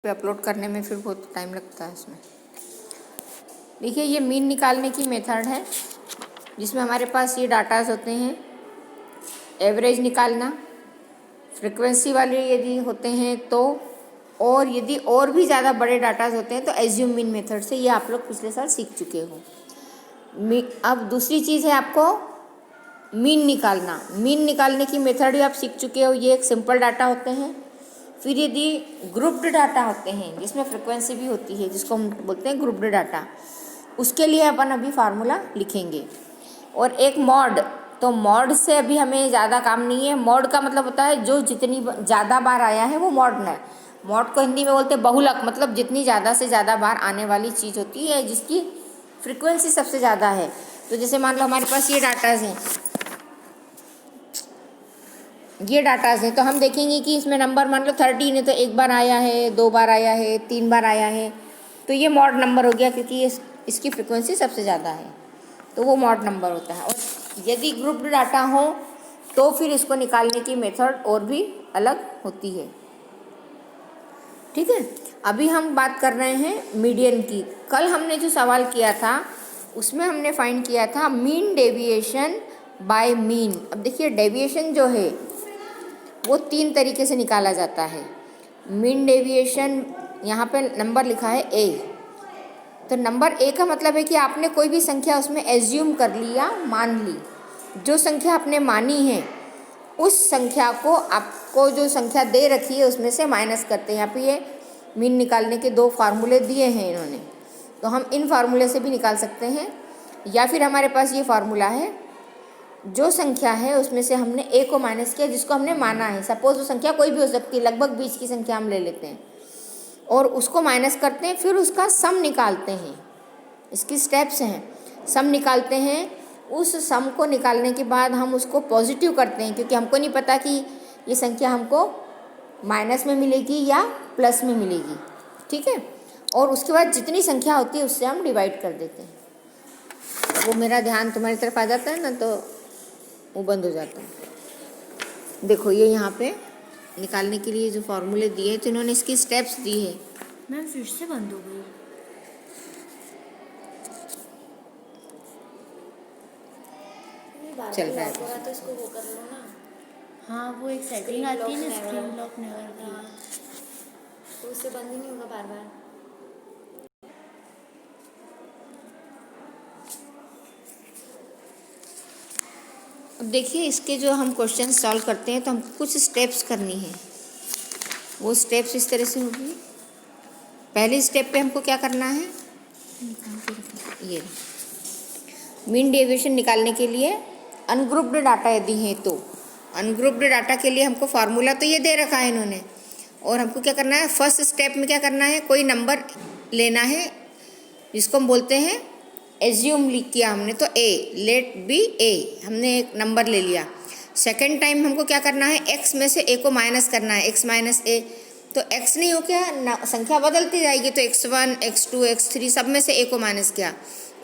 पे अपलोड करने में फिर बहुत टाइम लगता है इसमें। देखिए ये मीन निकालने की मेथड है जिसमें हमारे पास ये डाटाज होते हैं। एवरेज निकालना, फ्रीक्वेंसी वाले यदि होते हैं तो, और यदि और भी ज़्यादा बड़े डाटाज होते हैं तो एज्यूम मीन मेथड से, ये आप लोग पिछले साल सीख चुके हो। अब दूसरी चीज़ है आपको मीन निकालना। मीन निकालने की मेथड भी आप सीख चुके हो। ये एक सिंपल डाटा होते हैं। फिर यदि ग्रुप्ड डाटा होते हैं जिसमें फ्रिक्वेंसी भी होती है, जिसको हम बोलते हैं ग्रुप्ड डाटा, उसके लिए अपन अभी फार्मूला लिखेंगे। और एक मॉड, तो मॉड से अभी हमें ज़्यादा काम नहीं है। मॉड का मतलब होता है जो जितनी ज़्यादा बार आया है वो मॉड है। मॉड को हिंदी में बोलते हैं बहुलक, मतलब जितनी ज़्यादा से ज़्यादा बार आने वाली चीज़ होती है जिसकी फ्रिक्वेंसी सबसे ज़्यादा है। तो जैसे मान लो हमारे पास ये डाटाज हैं, ये डाटाज हैं, तो हम देखेंगे कि इसमें नंबर मान लो 13 है तो एक बार आया है, 2 बार आया है, 3 बार आया है, तो ये मॉड नंबर हो गया क्योंकि ये इसकी फ्रिक्वेंसी सबसे ज़्यादा है, तो वो मॉड नंबर होता है। और यदि ग्रुप्ड डाटा हो तो फिर इसको निकालने की मेथड और भी अलग होती है। ठीक है, अभी हम बात कर रहे हैं मीडियन की। कल हमने जो सवाल किया था उसमें हमने फाइंड किया था मीन डेविएशन बाय मीन। अब देखिए डेविएशन जो है वो 3 तरीके से निकाला जाता है। मीन डेविएशन, यहाँ पे नंबर लिखा है ए, तो नंबर ए का मतलब है कि आपने कोई भी संख्या उसमें एज्यूम कर ली या मान ली। जो संख्या आपने मानी है उस संख्या को आपको जो संख्या दे रखी है उसमें से माइनस करते हैं। यहाँ पे ये मीन निकालने के 2 फार्मूले दिए हैं इन्होंने, तो हम इन फार्मूले से भी निकाल सकते हैं। या फिर हमारे पास ये फार्मूला है, जो संख्या है उसमें से हमने ए को माइनस किया जिसको हमने माना है। सपोज वो संख्या कोई भी हो सकती है, लगभग 20 की संख्या हम ले लेते हैं और उसको माइनस करते हैं, फिर उसका सम निकालते हैं। इसकी स्टेप्स हैं, सम निकालते हैं। उस सम को निकालने के बाद हम उसको पॉजिटिव करते हैं क्योंकि हमको नहीं पता कि ये संख्या हमको माइनस में मिलेगी या प्लस में मिलेगी। ठीक है, और उसके बाद जितनी संख्या होती है उससे हम डिवाइड कर देते हैं। वो मेरा ध्यान तुम्हारी तरफ आ जाता है ना तो वो बंद हो जाता है। देखो ये यहाँ पे निकालने के लिए जो फॉर्मूले दिए तो इन्होंने इसकी स्टेप्स दी है। मैम फिर से बंद हो गई। चल रहा है तो इसको वो कर लो ना। हाँ वो एक सेटिंग आती है ना, स्क्रीन लॉक नेवर की, तो उससे बंद ही नहीं होगा बार बार। अब देखिए इसके जो हम क्वेश्चन सॉल्व करते हैं तो हमको कुछ स्टेप्स करनी है। वो स्टेप्स इस तरह से होगी। पहली स्टेप पे हमको क्या करना है, ये मीन डेविएशन निकालने के लिए अनग्रुप्ड डाटा यदि है तो अनग्रुप्ड डाटा के लिए हमको फार्मूला तो ये दे रखा है इन्होंने, और हमको क्या करना है, फर्स्ट स्टेप में क्या करना है, कोई नंबर लेना है जिसको हम बोलते हैं एज्यूम लिख किया हमने, तो ए, लेट बी ए, हमने एक नंबर ले लिया। सेकेंड टाइम हमको क्या करना है, एक्स में से ए को माइनस करना है, एक्स माइनस ए, तो एक्स नहीं हो क्या, संख्या बदलती जाएगी, तो x1 x2 x3 सब में से ए को माइनस किया,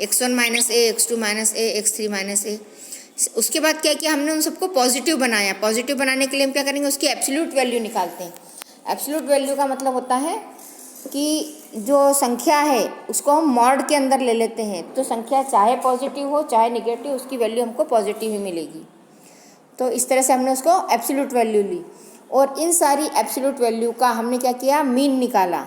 x1 माइनस ए, x2 माइनस ए, x3 माइनस ए। उसके बाद क्या किया हमने, उन सबको पॉजिटिव बनाया। पॉजिटिव बनाने के लिए हम क्या करेंगे, उसकी एब्सोल्यूट वैल्यू निकालते हैं। एब्सोल्यूट वैल्यू का मतलब होता है कि जो संख्या है उसको हम मॉड के अंदर ले लेते हैं, तो संख्या चाहे पॉजिटिव हो चाहे निगेटिव, उसकी वैल्यू हमको पॉजिटिव ही मिलेगी। तो इस तरह से हमने उसको एब्सोल्यूट वैल्यू ली, और इन सारी एब्सोल्यूट वैल्यू का हमने क्या किया, मीन निकाला।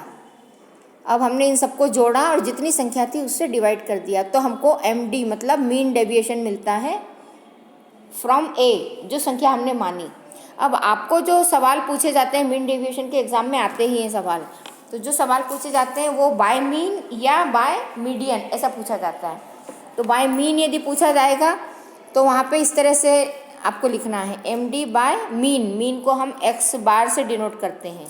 अब हमने इन सबको जोड़ा और जितनी संख्या थी उससे डिवाइड कर दिया, तो हमको MD मतलब मीन डेविएशन मिलता है फ्रॉम ए, जो संख्या हमने मानी। अब आपको जो सवाल पूछे जाते हैं मीन डेविएशन के एग्जाम में आते ही हैं सवाल, तो जो सवाल पूछे जाते हैं वो बाय मीन या बाय मीडियन ऐसा पूछा जाता है। तो बाय मीन यदि पूछा जाएगा तो वहाँ पे इस तरह से आपको लिखना है MD बाय मीन। मीन को हम x बार से डिनोट करते हैं,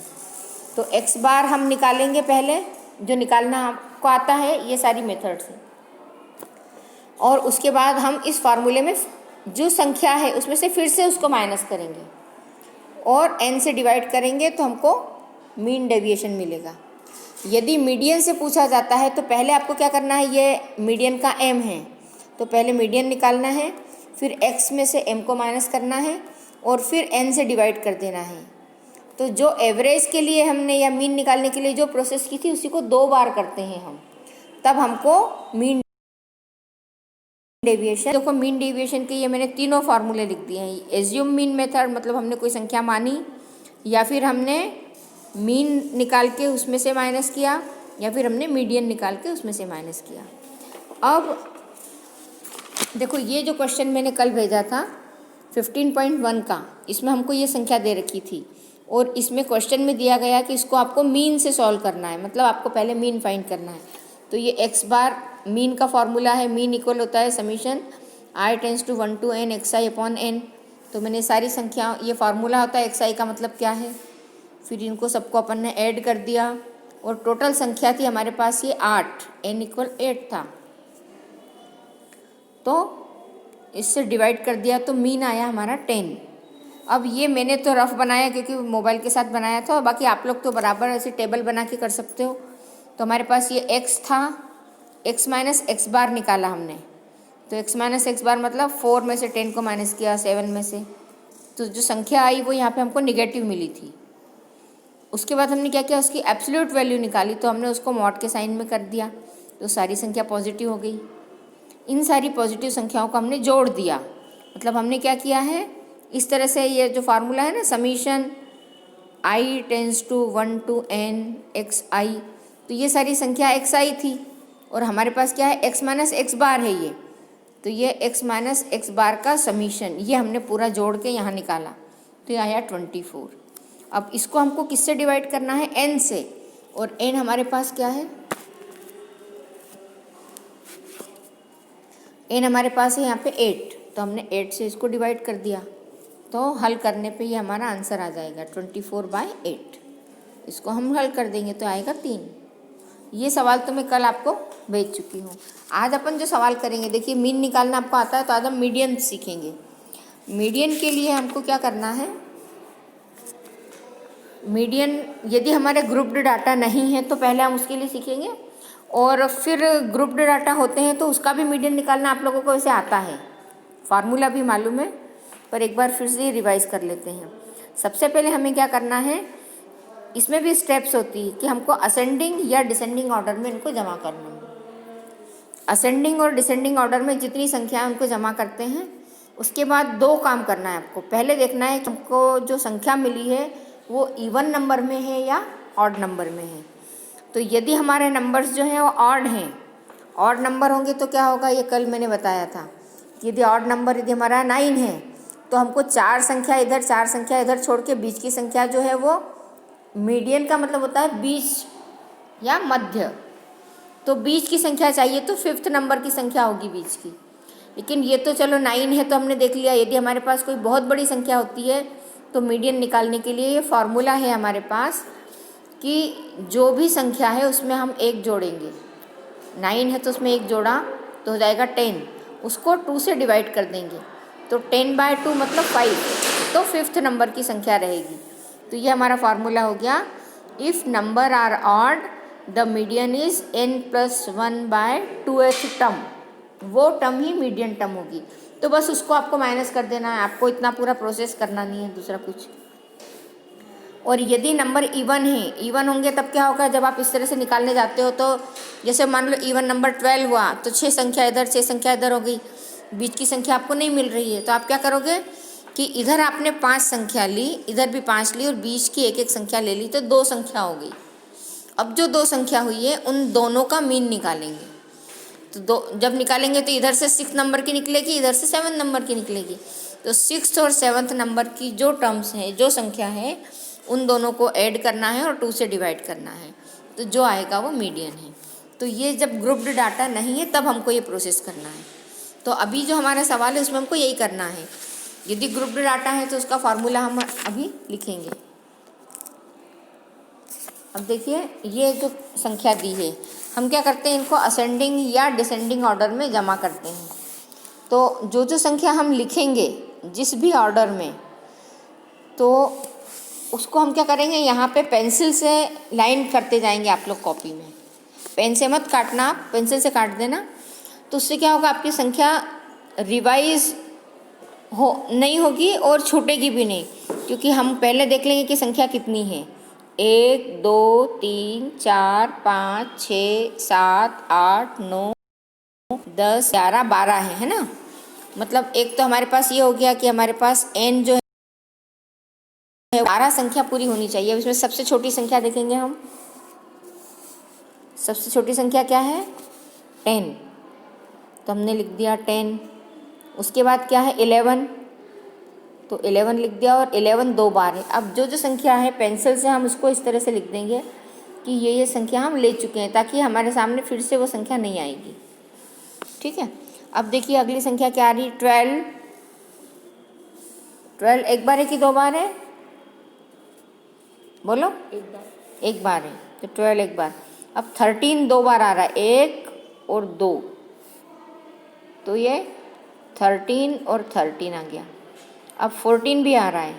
तो x बार हम निकालेंगे पहले, जो निकालना आपको आता है ये सारी मेथड से, और उसके बाद हम इस फार्मूले में जो संख्या है उसमें से फिर से उसको माइनस करेंगे और n से डिवाइड करेंगे तो हमको मीन डेविएशन मिलेगा। यदि मीडियन से पूछा जाता है तो पहले आपको क्या करना है, ये मीडियन का m है तो पहले मीडियन निकालना है, फिर x में से m को माइनस करना है और फिर n से डिवाइड कर देना है। तो जो एवरेज के लिए हमने या मीन निकालने के लिए जो प्रोसेस की थी उसी को 2 बार करते हैं हम, तब हमको मीन डेविएशन। देखो मीन डेविएशन के ये मैंने तीनों फार्मूले लिख दिए हैं। एज्यूम मीन मेथड मतलब हमने कोई संख्या मानी, या फिर हमने मीन निकाल के उसमें से माइनस किया, या फिर हमने मीडियन निकाल के उसमें से माइनस किया। अब देखो ये जो क्वेश्चन मैंने कल भेजा था 15.1 का, इसमें हमको ये संख्या दे रखी थी और इसमें क्वेश्चन में दिया गया कि इसको आपको मीन से सॉल्व करना है, मतलब आपको पहले मीन फाइंड करना है। तो ये एक्स बार मीन का फॉर्मूला है, मीन इक्वल होता है summation i tends to 1 to n xi upon n। तो मैंने सारी संख्या, ये फार्मूला होता है xi का मतलब क्या है, फिर इनको सबको अपन ने ऐड कर दिया और टोटल संख्या थी हमारे पास ये 8, n इक्वल 8 था, तो इससे डिवाइड कर दिया तो मीन आया हमारा 10। अब ये मैंने तो रफ बनाया क्योंकि मोबाइल के साथ बनाया था, और बाकी आप लोग तो बराबर ऐसे टेबल बना के कर सकते हो। तो हमारे पास ये x था, x माइनस एक्स बार निकाला हमने, तो x माइनस एक्स बार मतलब 4 में से 10 को माइनस किया 7 में से, तो जो संख्या आई वो यहाँ पे हमको निगेटिव मिली थी। उसके बाद हमने क्या किया, उसकी एब्सोल्यूट वैल्यू निकाली, तो हमने उसको मॉड के साइन में कर दिया, तो सारी संख्या पॉजिटिव हो गई। इन सारी पॉजिटिव संख्याओं को हमने जोड़ दिया, मतलब हमने क्या किया है, इस तरह से ये जो फार्मूला है ना summation i tends to 1 to n xi, तो ये सारी संख्या xi थी और हमारे पास क्या है x माइनस एक्स बार है ये, तो ये x माइनस एक्स बार का समीशन ये हमने पूरा जोड़ के यहाँ निकाला, तो ये आया 24। अब इसको हमको किससे डिवाइड करना है, n से, और n हमारे पास क्या है, n हमारे पास है यहाँ पे 8, तो हमने 8 से इसको डिवाइड कर दिया, तो हल करने पे ये हमारा आंसर आ जाएगा 24/8। इसको हम हल कर देंगे तो आएगा 3। ये सवाल तो मैं कल आपको भेज चुकी हूँ। आज अपन जो सवाल करेंगे, देखिए मीन निकालना आपको आता है तो आज हम मीडियन सीखेंगे। मीडियन के लिए हमको क्या करना है, मीडियन यदि हमारे ग्रुप्ड डाटा नहीं है तो पहले हम उसके लिए सीखेंगे, और फिर ग्रुप्ड डाटा होते हैं तो उसका भी मीडियन निकालना आप लोगों को वैसे आता है, फार्मूला भी मालूम है, पर एक बार फिर से रिवाइज कर लेते हैं। सबसे पहले हमें क्या करना है, इसमें भी स्टेप्स होती है कि हमको असेंडिंग या डिसेंडिंग ऑर्डर में इनको जमा करना है। असेंडिंग और डिसेंडिंग ऑर्डर में जितनी संख्या उनको जमा करते हैं, उसके बाद 2 काम करना है आपको। पहले देखना है कि हमको जो संख्या मिली है वो इवन नंबर में है या ऑड नंबर में है। तो यदि हमारे नंबर्स जो हैं वो ऑड हैं, ऑड नंबर होंगे तो क्या होगा, ये कल मैंने बताया था, यदि ऑड नंबर यदि हमारा 9 है तो हमको 4 संख्या इधर 4 संख्या इधर छोड़ के बीच की संख्या जो है वो, मीडियन का मतलब होता है बीच या मध्य, तो बीच की संख्या चाहिए तो 5th नंबर की संख्या होगी बीच की। लेकिन ये तो चलो 9 है तो हमने देख लिया, यदि हमारे पास कोई बहुत बड़ी संख्या होती है तो मीडियन निकालने के लिए ये फार्मूला है हमारे पास कि जो भी संख्या है उसमें हम 1 जोड़ेंगे। 9 है तो उसमें 1 जोड़ा तो हो जाएगा 10, उसको 2 से डिवाइड कर देंगे, तो 10/2 मतलब 5, तो 5th नंबर की संख्या रहेगी। तो ये हमारा फार्मूला हो गया, if number are odd the median is n+1/2th term, वो टर्म ही मीडियन टर्म होगी। तो बस उसको आपको माइनस कर देना है, आपको इतना पूरा प्रोसेस करना नहीं है दूसरा कुछ। और यदि नंबर इवन है, इवन होंगे तब क्या होगा, जब आप इस तरह से निकालने जाते हो तो जैसे मान लो इवन नंबर 12 हुआ तो 6 संख्या इधर 6 संख्या इधर हो गई, बीच की संख्या आपको नहीं मिल रही है, तो आप क्या करोगे कि इधर आपने 5 संख्या ली, इधर भी 5 ली और बीच की 1-1 संख्या ले ली, तो 2 संख्या हो गई। अब जो 2 संख्या हुई है उन दोनों का मीन निकालेंगे, तो जब निकालेंगे तो इधर से 6 नंबर की निकलेगी, इधर से 7 नंबर की निकलेगी, तो 6th और 7th नंबर की जो टर्म्स हैं, जो संख्या है, उन दोनों को ऐड करना है और 2 से डिवाइड करना है, तो जो आएगा वो मीडियन है। तो ये जब ग्रुप्ड डाटा नहीं है तब हमको ये प्रोसेस करना है। तो अभी जो हमारा सवाल है उसमें हमको यही करना है। यदि ग्रुप्ड डाटा है तो उसका फार्मूला हम अभी लिखेंगे। अब देखिए ये जो संख्या दी है, हम क्या करते हैं, इनको असेंडिंग या डिसेंडिंग ऑर्डर में जमा करते हैं। तो जो जो संख्या हम लिखेंगे जिस भी ऑर्डर में, तो उसको हम क्या करेंगे, यहाँ पे पेंसिल से लाइन करते जाएंगे। आप लोग कॉपी में पेन से मत काटना, आप पेंसिल से काट देना, तो उससे क्या होगा, आपकी संख्या रिवाइज हो नहीं होगी और छूटेगी भी नहीं, क्योंकि हम पहले देख लेंगे कि संख्या कितनी है। 1 2 3 4 5 6 7 8 9 10 11 12 है ना। मतलब एक तो हमारे पास ये हो गया कि हमारे पास n जो है 12 संख्या पूरी होनी चाहिए। अब इसमें सबसे छोटी संख्या देखेंगे हम। सबसे छोटी संख्या क्या है? 10, तो हमने लिख दिया 10। उसके बाद क्या है? 11, तो 11 लिख दिया, और 11 दो बार है। अब जो जो संख्या है पेंसिल से हम उसको इस तरह से लिख देंगे कि ये संख्या हम ले चुके हैं, ताकि हमारे सामने फिर से वो संख्या नहीं आएगी। ठीक है। अब देखिए अगली संख्या क्या आ रही? 12। 12 एक बार है कि दो बार है? बोलो। एक बार है, तो 12 एक बार। अब 13 दो बार आ रहा है, 1 और 2, तो ये 13 और 13 आ गया। अब 14 भी आ रहा है,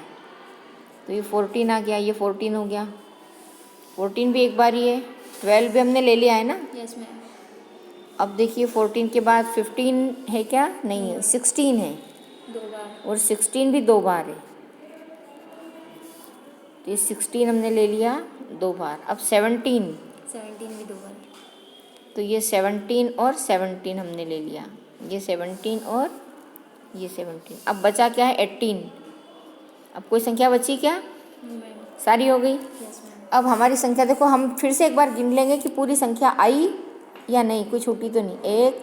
तो ये 14 आ गया, ये 14 हो गया। 14 भी एक बार ही है। 12 भी हमने ले लिया है ना। Yes ma'am. अब देखिए 14 के बाद 15 है क्या? नहीं है, 16 है, दो बार। और 16 भी दो बार है, तो ये 16 हमने ले लिया दो बार। अब 17 भी दो बार। तो ये 17 और 17 हमने ले लिया, ये 17 और ये 17। अब बचा क्या है? 18। अब कोई संख्या बची क्या? मैम। सारी हो गई। Yes ma'am. अब हमारी संख्या देखो, हम फिर से एक बार गिन लेंगे कि पूरी संख्या आई या नहीं, कोई छूटी तो नहीं। 1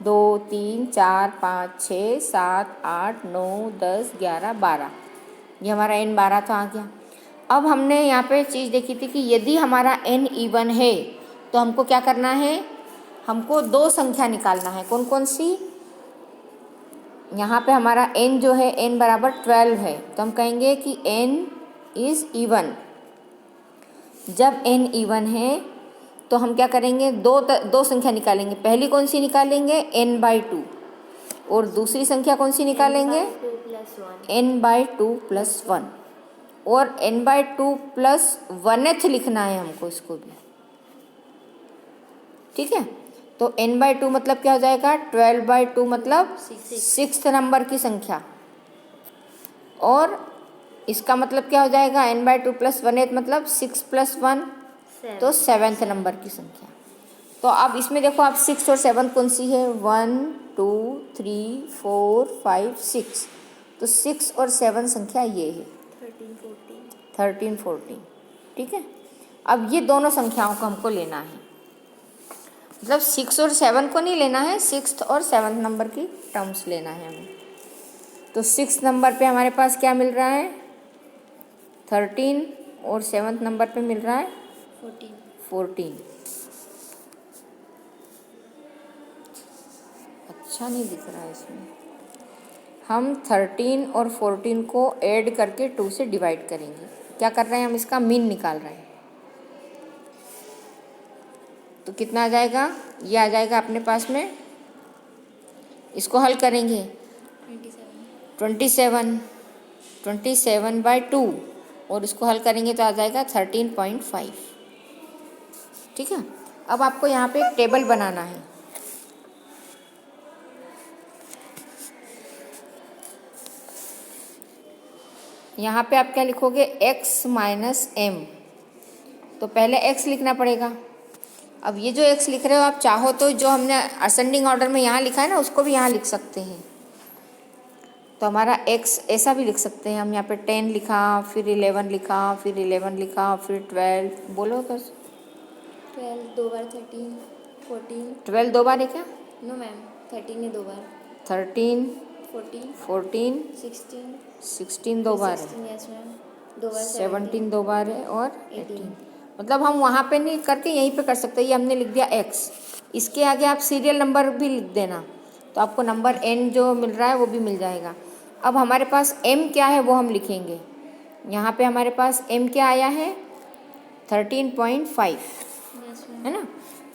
2 3 4 5 6 7 8 9 10 11 12, ये हमारा n 12 तो आ गया। अब हमने यहाँ पे चीज़ देखी थी कि यदि हमारा n इवन है तो हमको क्या करना है? हमको दो संख्या निकालना है। कौन कौन सी? यहाँ पे हमारा n जो है n बराबर 12 है, तो हम कहेंगे कि n इज़ इवन। जब n इवन है तो हम क्या करेंगे? दो संख्या निकालेंगे। पहली कौन सी निकालेंगे? n/2, और दूसरी संख्या कौन सी निकालेंगे? n/2 + 1, और n/2 + 1th लिखना है हमको इसको भी। ठीक है, तो n/2 मतलब क्या हो जाएगा? 12/2 मतलब 6th नंबर की संख्या, और इसका मतलब क्या हो जाएगा? n/2 + 1th मतलब 6 + 1, तो 7th नंबर की संख्या। तो अब इसमें देखो, आप 6 और 7 कौन सी है? 1 2 3 4 5 6, तो 6 और 7 संख्या ये है, 13 14। ठीक है। अब ये दोनों संख्याओं को हमको लेना है, मतलब 6 और 7 को नहीं लेना है, 6th और 7th नंबर की टर्म्स लेना है हमें। तो 6th नंबर पे हमारे पास क्या मिल रहा है? 13, और 7th नंबर पे मिल रहा है 14। अच्छा नहीं दिख रहा है इसमें। हम 13 और 14 को ऐड करके 2 से डिवाइड करेंगे। क्या कर रहे हैं? हम इसका मीन निकाल रहे हैं। तो कितना आ जाएगा? ये आ जाएगा अपने पास में, इसको हल करेंगे। 27/2, और इसको हल करेंगे तो आ जाएगा 13.5। ठीक है। अब आपको यहाँ पे एक टेबल बनाना है। यहाँ पे आप क्या लिखोगे? x - m, तो पहले x लिखना पड़ेगा। अब ये जो x लिख रहे हो, आप चाहो तो जो हमने असेंडिंग ऑर्डर में यहाँ लिखा है ना, उसको भी यहाँ लिख सकते हैं। तो हमारा x ऐसा भी लिख सकते हैं हम। यहाँ पे 10 लिखा, फिर 11 लिखा, फिर 11 लिखा, फिर 12। बोलो बस। 12 दो बार, 13 14। 12 दो बार है क्या? नो मैम, 13 है दो बार। 13 14 14 16 16 दो बार है, 16 यस मैम, दो बार 17 दो बार है, और 18। मतलब हम वहाँ पे नहीं करके यहीं पे कर सकते हैं। ये हमने लिख दिया x, इसके आगे आप सीरियल नंबर भी लिख देना, तो आपको नंबर n जो मिल रहा है वो भी मिल जाएगा। अब हमारे पास m क्या है वो हम लिखेंगे। यहाँ पे हमारे पास m क्या आया है? 13.5, यस मैम। है ना।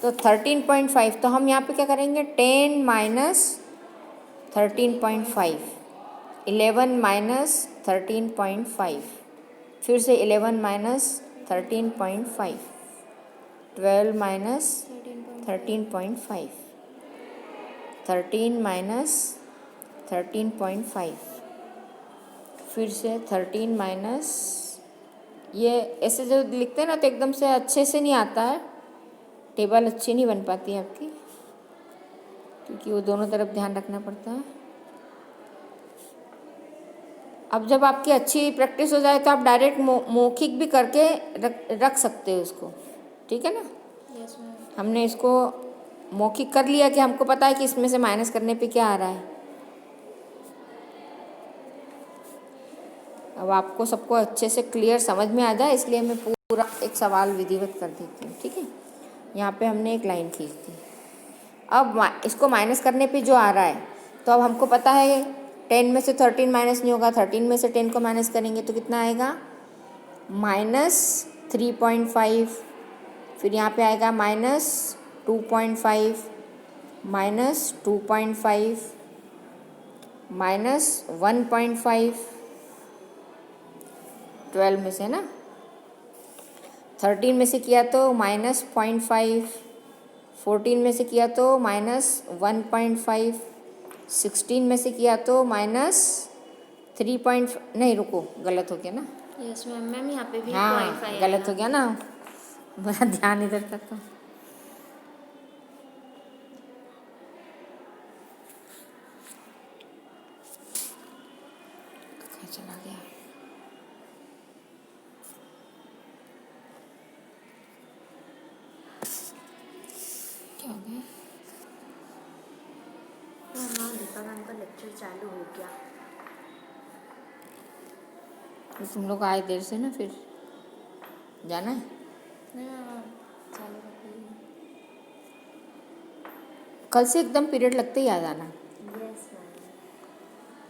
तो 13.5, तो हम यहाँ पे क्या करेंगे? 10 - 13.5, 11 - 13.5, फिर से 11 - 13.5, 12 - 13.5, 13 - 13.5, फिर से 13 माइनस, ये ऐसे जो लिखते हैं ना तो एकदम से अच्छे से नहीं आता है, टेबल अच्छी नहीं बन पाती है आपकी, क्योंकि वो दोनों तरफ ध्यान रखना पड़ता है। अब जब आपकी अच्छी प्रैक्टिस हो जाए तो आप डायरेक्ट मौखिक भी करके रख सकते हो उसको, ठीक है ना। Yes ma'am. हमने इसको मौखिक कर लिया कि हमको पता है कि इसमें से माइनस करने पे क्या आ रहा है। अब आपको सबको अच्छे से क्लियर समझ में आ जाए इसलिए मैं पूरा एक सवाल विधिवत कर देती हूँ, ठीक है। यहाँ पे हमने एक लाइन खींच दी। अब इसको माइनस करने पे जो आ रहा है, तो अब हमको पता है 10 में से 13 माइनस नहीं होगा, 13 में से 10 को माइनस करेंगे तो कितना आएगा, -3.5। फिर यहाँ पे आएगा -2.5, -2.5, -1.5, 12 में से ना, 13 में से किया तो -0.5, 14 में से किया तो -1.5, 16 में से किया तो -3. नहीं रुको, गलत हो गया ना। Yes ma'am. मैम यहाँ पे भी हाँ 0.5 गलत हो आएगा। गया ना, मेरा ध्यान इधर तक था। कहाँ चला गया, क्या हो गया। हाँ, दीपा मैम का लेक्चर चालू हो गया। तो तुम लोग आए देर से ना, फिर जाना है। हाँ, चालू कर देंगे। कल से एकदम पीरियड लगते ही आ जाना। Yes ma'am.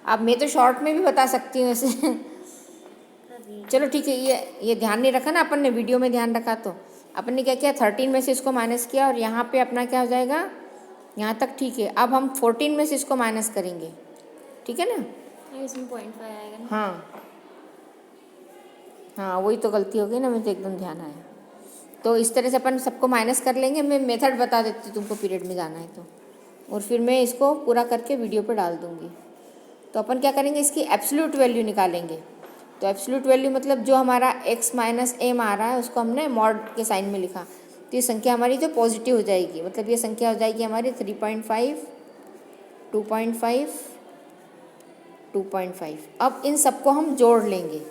अब मैं तो शॉर्ट में भी बता सकती हूँ ऐसे। कभी चलो ठीक है, ये ध्यान नहीं रखा ना अपन ने, वीडियो में ध्यान रखा तो अपन ने क्या किया, 13 में से इसको माइनस किया और यहाँ पे अपना क्या हो जाएगा, यहाँ तक ठीक है। अब हम 14 में से इसको माइनस करेंगे, ठीक है ना। इसमें 0.5 आएगा ना। हाँ हाँ, वही तो गलती हो गई ना, मुझे तो एकदम ध्यान आया। तो इस तरह से अपन सबको माइनस कर लेंगे। मैं मेथड बता देती हूँ तुमको, पीरियड में जाना है तो, और फिर मैं इसको पूरा करके वीडियो पे डाल दूँगी। तो अपन क्या करेंगे, इसकी एब्सोल्यूट वैल्यू निकालेंगे। तो एब्सोल्यूट वैल्यू मतलब जो हमारा x माइनस एम आ रहा है उसको हमने मॉड के साइन में लिखा, तो ये संख्या हमारी जो पॉजिटिव हो जाएगी, मतलब ये संख्या हो जाएगी हमारी 3.5, 2.5, 2.5। अब इन सबको हम जोड़ लेंगे।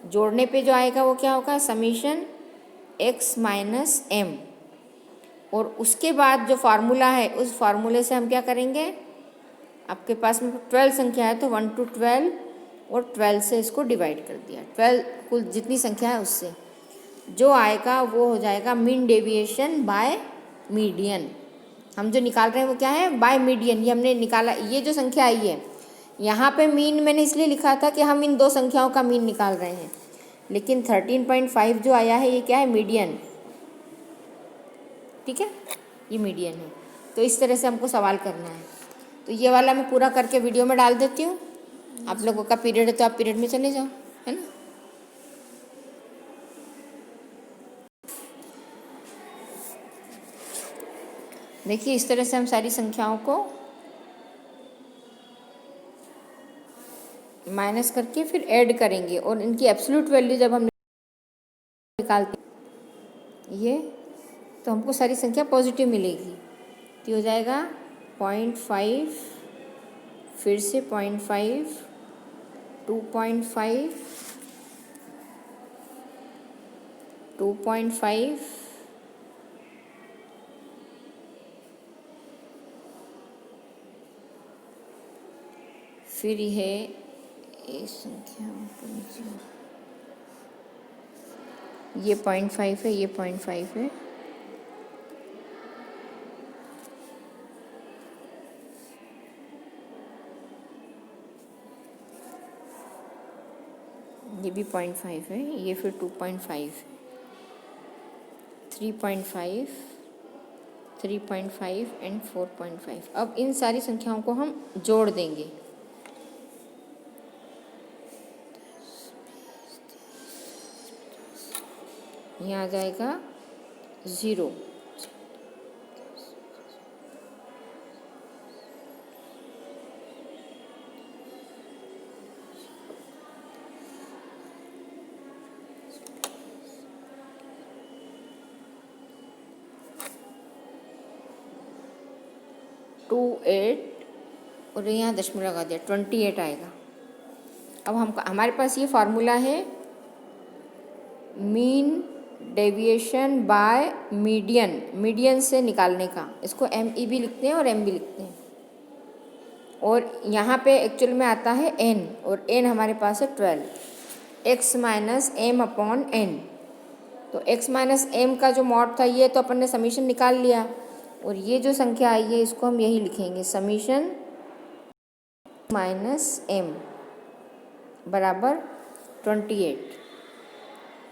जोड़ने पे जो आएगा वो क्या होगा, समीशन x माइनस एम। और उसके बाद जो फार्मूला है उस फार्मूले से हम क्या करेंगे, आपके पास में 12 संख्या है तो 1 to 12 और 12 से इसको डिवाइड कर दिया। 12 कुल जितनी संख्या है उससे जो आएगा वो हो जाएगा मीन डेविएशन बाय मीडियन। हम जो निकाल रहे हैं वो क्या है, बाय मीडियन। ये हमने निकाला, ये जो संख्या आई है यहाँ पे मीन मैंने इसलिए लिखा था कि हम इन दो संख्याओं का मीन निकाल रहे हैं, लेकिन 13.5 जो आया है ये क्या है, मीडियन, ठीक है, ये मीडियन है। तो इस तरह से हमको सवाल करना है। तो ये वाला मैं पूरा करके वीडियो में डाल देती हूँ। आप लोगों का पीरियड है तो आप पीरियड में चले जाओ, है ना। देखिए इस तरह से हम सारी संख्याओं को माइनस करके फिर ऐड करेंगे और इनकी एब्सोल्यूट वैल्यू जब हम निकालते हैं ये, तो हमको सारी संख्या पॉजिटिव मिलेगी। तो हो जाएगा 0.5, फिर से 0.5, 2.5, 2.5, फिर यह इस संख्या ये 0.5 है, ये 0.5 है, ये भी 0.5 है, ये फिर 2.5, 3.5, 3.5 एंड 4.5। अब इन सारी संख्याओं को हम जोड़ देंगे। यहाँ आ जाएगा 0। 28 और यहाँ दशमलव लगा दिया 28 आएगा। अब हम हमारे पास ये फार्मूला है mean deviation by median, median से निकालने का। इसको ME भी लिखते हैं और M भी लिखते हैं। और यहाँ पे एक्चुअल में आता है N, और N हमारे पास है 12, x minus M upon N। तो x माइनस एम का जो मॉड था ये तो अपन ने समीशन निकाल लिया, और ये जो संख्या आई है इसको हम यही लिखेंगे समीशन माइनस एम बराबर 28।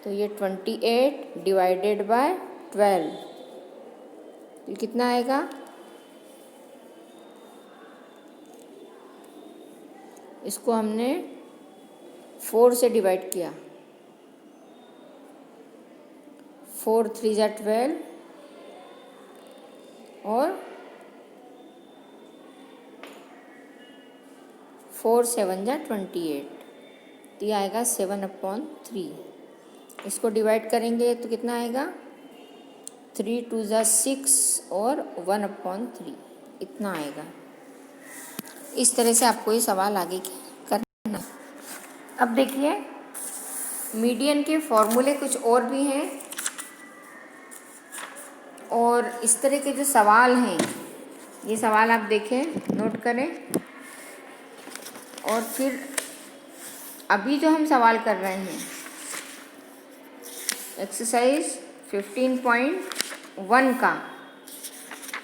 तो ये 28 डिवाइडेड बाय 12, ये कितना आएगा? इसको हमने 4 से डिवाइड किया, 4 3 जा 12 और 4 7 जा 28, तो ये आएगा 7/3। इसको डिवाइड करेंगे तो कितना आएगा? 3 2 जा 6 और 1/3, इतना आएगा। इस तरह से आपको ये सवाल आगे करना। अब देखिए मीडियन के फॉर्मूले कुछ और भी हैं, और इस तरह के जो सवाल हैं ये सवाल आप देखें, नोट करें। और फिर अभी जो हम सवाल कर रहे हैं एक्सरसाइज 15.1 का,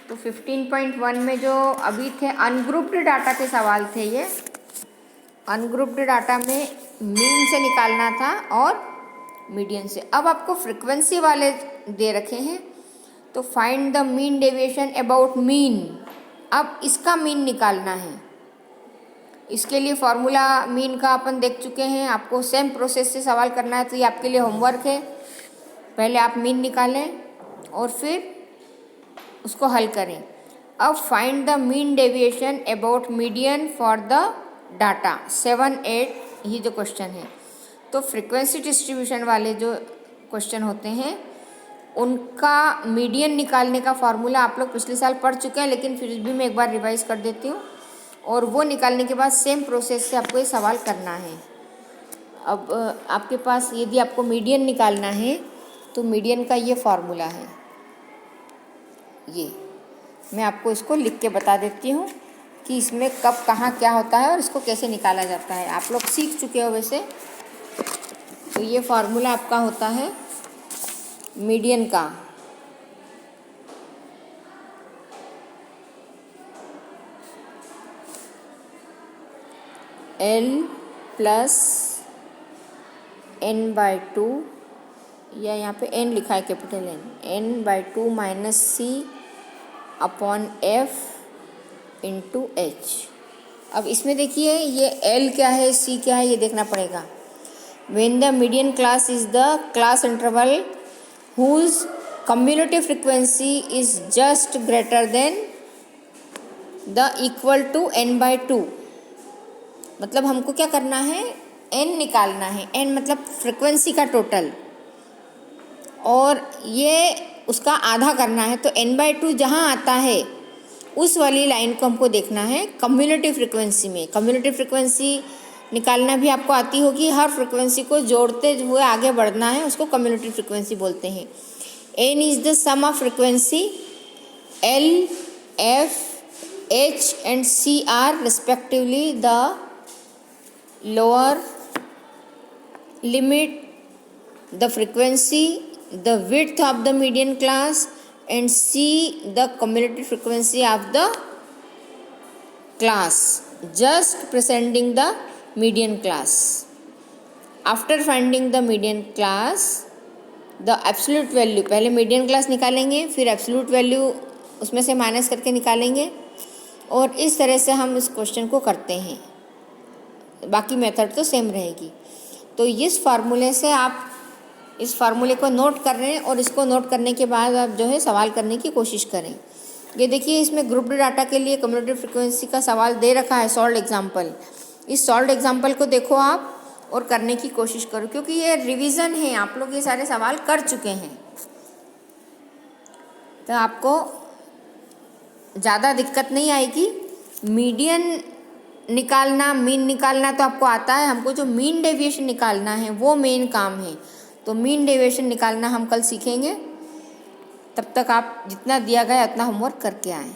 तो 15.1 में जो अभी थे अनग्रुप्ड डाटा के सवाल थे, ये अनग्रुप्ड डाटा में मीन से निकालना था और मीडियन से। अब आपको फ्रीक्वेंसी वाले दे रखे हैं, तो find the mean deviation about mean. अब इसका मीन निकालना है। इसके लिए फॉर्मूला मीन का अपन देख चुके हैं, आपको सेम प्रोसेस से सवाल करना है, तो ये आपके लिए होमवर्क है। पहले आप मीन निकालें और फिर उसको हल करें। अब find the mean deviation about median for the data 7 8, ये जो क्वेश्चन है। तो फ्रीक्वेंसी डिस्ट्रीब्यूशन वाले जो क्वेश्चन होते हैं उनका मीडियन निकालने का फार्मूला आप लोग पिछले साल पढ़ चुके हैं, लेकिन फिर भी मैं एक बार रिवाइज कर देती हूँ। और वो निकालने के बाद सेम प्रोसेस से आपको ये सवाल करना है। अब आपके पास यदि आपको मीडियन निकालना है तो मीडियन का ये फार्मूला है, ये मैं आपको इसको लिख के बता देती हूँ कि इसमें कब कहाँ क्या होता है और इसको कैसे निकाला जाता है। आप लोग सीख चुके हो वैसे। तो ये फार्मूला आपका होता है मीडियन का, L प्लस n/2, या यहाँ पे n लिखा है capital N, n/2 minus C upon F into H। अब इसमें देखिए ये L क्या है, C क्या है, ये देखना पड़ेगा। When the median class is the class interval whose cumulative frequency is just greater than the equal to n/2, मतलब हमको क्या करना है, n निकालना है। n मतलब फ्रिक्वेंसी का टोटल, और ये उसका आधा करना है। तो n/2 जहाँ आता है उस वाली लाइन को हमको देखना है कम्युलेटिव फ्रिक्वेंसी में। कम्युलेटिव फ्रिक्वेंसी निकालना भी आपको आती होगी, हर फ्रिक्वेंसी को जोड़ते हुए आगे बढ़ना है, उसको कम्युलेटिव फ्रिक्वेंसी बोलते हैं। n is the sum of frequency, L, F, H and C are respectively the lower limit, the frequency, the width of the median class, and C the cumulative frequency of the class just preceding the median class. After finding the median class, the absolute value, पहले median class निकालेंगे, फिर absolute value उसमें से minus करके निकालेंगे, और इस तरह से हम इस क्वेश्चन को करते हैं। बाकी मेथड तो सेम रहेगी। तो इस फार्मूले से आप इस फार्मूले को नोट कर रहे हैं, और इसको नोट करने के बाद आप जो है सवाल करने की कोशिश करें। ये देखिए इसमें ग्रुप्ड डाटा के लिए कम्युलेटिव फ्रिक्वेंसी का सवाल दे रखा है, सॉल्व्ड एग्जाम्पल। इस सॉल्व्ड एग्जाम्पल को देखो आप और करने की कोशिश करो, क्योंकि ये रिवीजन है, आप लोग ये सारे सवाल कर चुके हैं। तो आपको ज़्यादा दिक्कत नहीं आएगी। मीडियन निकालना, मीन निकालना तो आपको आता है, हमको जो मीन डेविएशन निकालना है वो मेन काम है। तो मीन डेविएशन निकालना हम कल सीखेंगे। तब तक आप जितना दिया गया उतना होमवर्क करके आएँ।